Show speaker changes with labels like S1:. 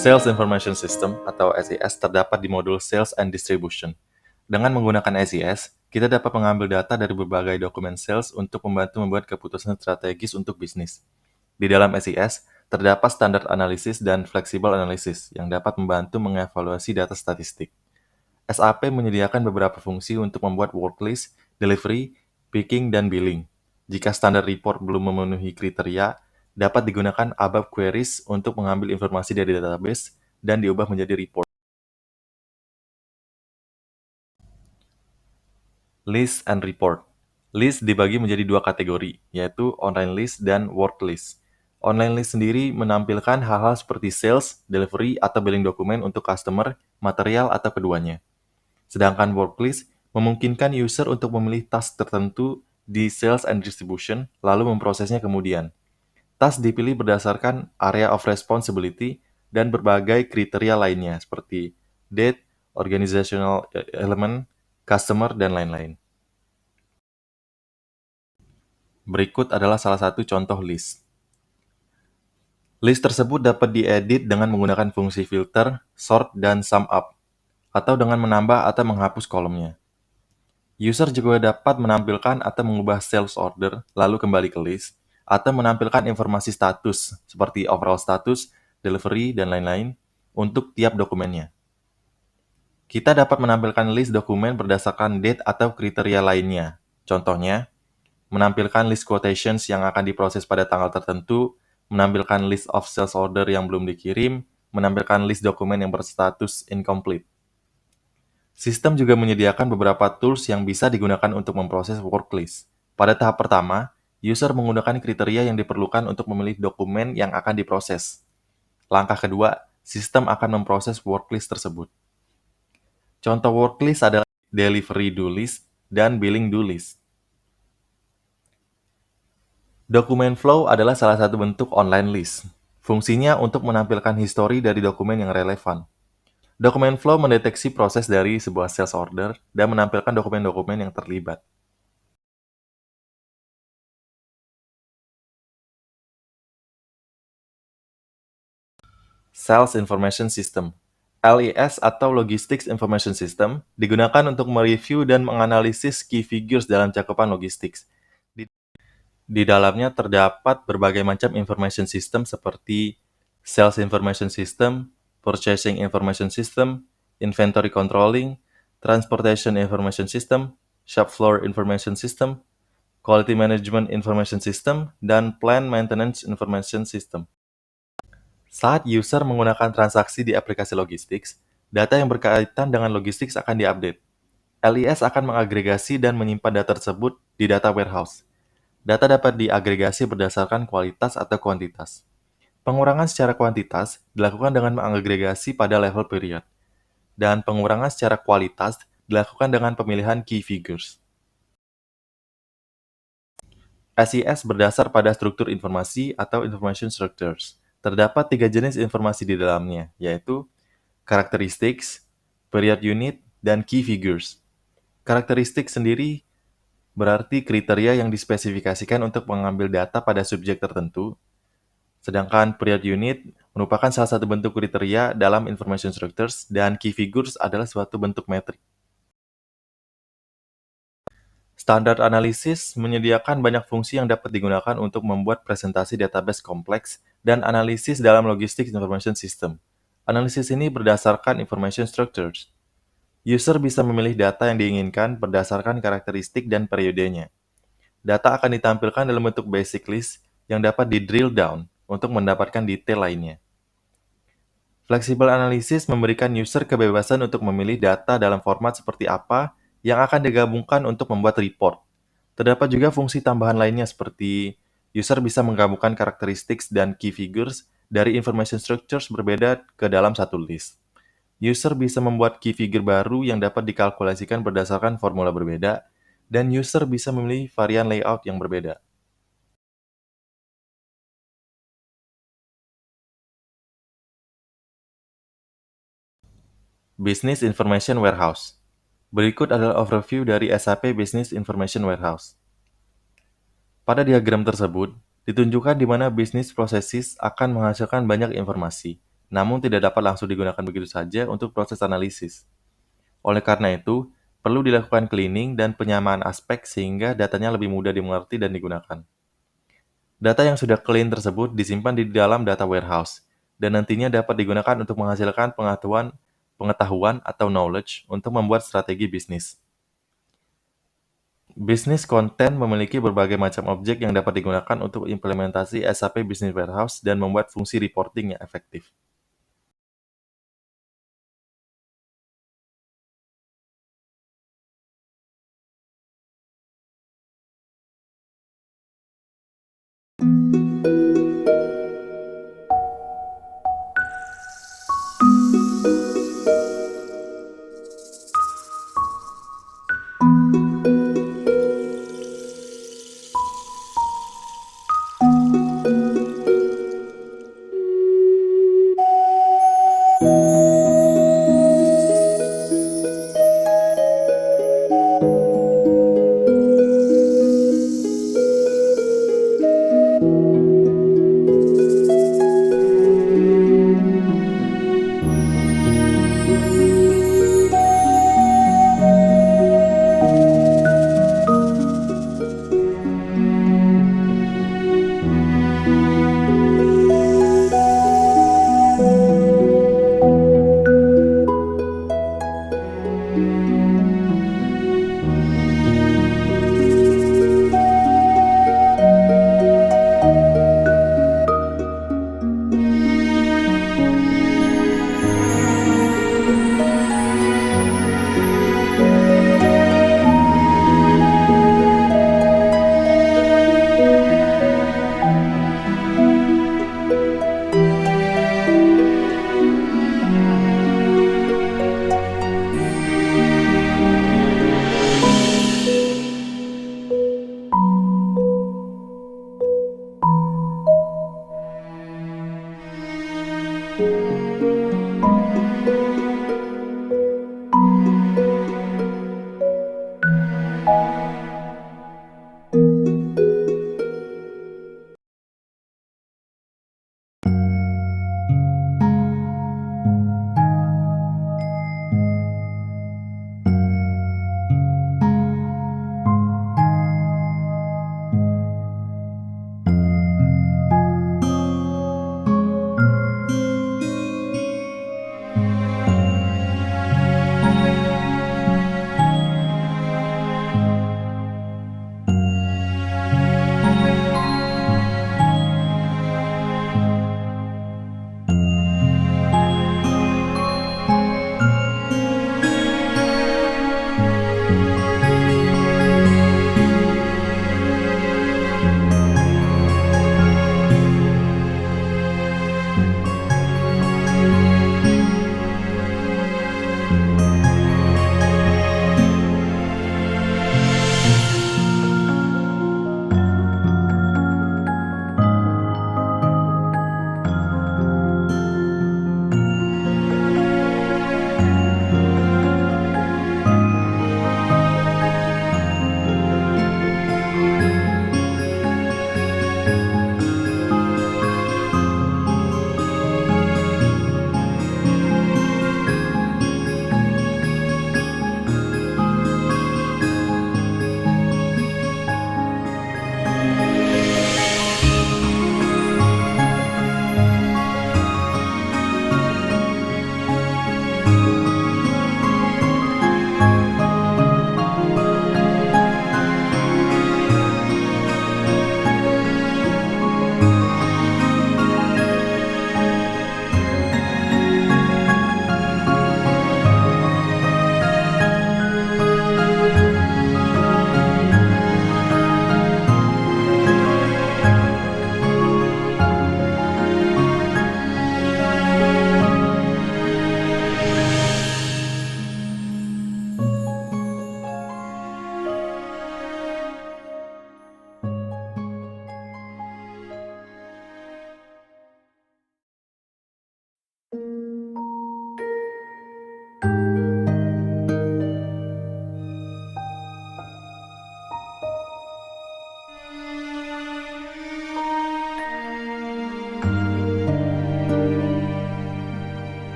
S1: Sales Information System atau SIS terdapat di modul Sales and Distribution. Dengan menggunakan SIS, kita dapat mengambil data dari berbagai dokumen sales untuk membantu membuat keputusan strategis untuk bisnis. Di dalam SIS, terdapat standar analisis dan fleksibel analisis yang dapat membantu mengevaluasi data statistik. SAP menyediakan beberapa fungsi untuk membuat worklist, delivery, picking, dan billing. Jika standar report belum memenuhi kriteria, dapat digunakan ABAP queries untuk mengambil informasi dari database dan diubah menjadi report. List and report. List dibagi menjadi dua kategori, yaitu online list dan work list. Online list sendiri menampilkan hal-hal seperti sales, delivery, atau billing dokumen untuk customer, material, atau keduanya. Sedangkan worklist memungkinkan user untuk memilih task tertentu di sales and distribution, lalu memprosesnya kemudian. Task dipilih berdasarkan area of responsibility dan berbagai kriteria lainnya seperti date, organizational element, customer, dan lain-lain. Berikut adalah salah satu contoh list. List tersebut dapat diedit dengan menggunakan fungsi filter, sort, dan sum up, atau dengan menambah atau menghapus kolomnya. User juga dapat menampilkan atau mengubah sales order, lalu kembali ke list, atau menampilkan informasi status, seperti overall status, delivery, dan lain-lain, untuk tiap dokumennya. Kita dapat menampilkan list dokumen berdasarkan date atau kriteria lainnya. Contohnya, menampilkan list quotations yang akan diproses pada tanggal tertentu, menampilkan list of sales order yang belum dikirim, menampilkan list dokumen yang berstatus incomplete. Sistem juga menyediakan beberapa tools yang bisa digunakan untuk memproses worklist. Pada tahap pertama, user menggunakan kriteria yang diperlukan untuk memilih dokumen yang akan diproses. Langkah kedua, sistem akan memproses worklist tersebut. Contoh worklist adalah delivery do list dan billing do list. Dokumen flow adalah salah satu bentuk online list. Fungsinya untuk menampilkan histori dari dokumen yang relevan. Dokumen flow mendeteksi proses dari sebuah sales order dan menampilkan dokumen-dokumen yang terlibat. Sales Information System (LIS) atau Logistics Information System digunakan untuk mereview dan menganalisis key figures dalam cakupan logistics. Di, di dalamnya terdapat berbagai macam information system seperti Sales Information System, Purchasing Information System, Inventory Controlling, Transportation Information System, Shop Floor Information System, Quality Management Information System, dan Plant Maintenance Information System. Saat user menggunakan transaksi di aplikasi logistics, data yang berkaitan dengan logistics akan diupdate. LIS akan mengagregasi dan menyimpan data tersebut di data warehouse. Data dapat diagregasi berdasarkan kualitas atau kuantitas. Pengurangan secara kuantitas dilakukan dengan mengagregasi pada level period, dan pengurangan secara kualitas dilakukan dengan pemilihan key figures. SIS berdasar pada struktur informasi atau information structures. Terdapat tiga jenis informasi di dalamnya, yaitu characteristics, period unit, dan key figures. Karakteristik sendiri berarti kriteria yang dispesifikasikan untuk mengambil data pada subjek tertentu, sedangkan period unit merupakan salah satu bentuk kriteria dalam information structures, dan key figures adalah suatu bentuk metrik. Standar analisis menyediakan banyak fungsi yang dapat digunakan untuk membuat presentasi database kompleks dan analisis dalam logistics information system. Analisis ini berdasarkan information structures. User bisa memilih data yang diinginkan berdasarkan karakteristik dan periodenya. Data akan ditampilkan dalam bentuk basic list yang dapat di-drill down untuk mendapatkan detail lainnya. Flexible analysis memberikan user kebebasan untuk memilih data dalam format seperti apa yang akan digabungkan untuk membuat report. Terdapat juga fungsi tambahan lainnya seperti user bisa menggabungkan karakteristik dan key figures dari information structures berbeda ke dalam satu list. User bisa membuat key figure baru yang dapat dikalkulasikan berdasarkan formula berbeda, dan user bisa memilih varian layout yang berbeda. Business Information Warehouse. Berikut adalah overview dari SAP Business Information Warehouse. Pada diagram tersebut, ditunjukkan di mana bisnis processes akan menghasilkan banyak informasi, namun tidak dapat langsung digunakan begitu saja untuk proses analisis. Oleh karena itu, perlu dilakukan cleaning dan penyamaan aspek sehingga datanya lebih mudah dimengerti dan digunakan. Data yang sudah clean tersebut disimpan di dalam data warehouse, dan nantinya dapat digunakan untuk menghasilkan pengetahuan atau knowledge untuk membuat strategi bisnis. Bisnis konten memiliki berbagai macam objek yang dapat digunakan untuk implementasi SAP Business Warehouse dan membuat fungsi reporting yang efektif.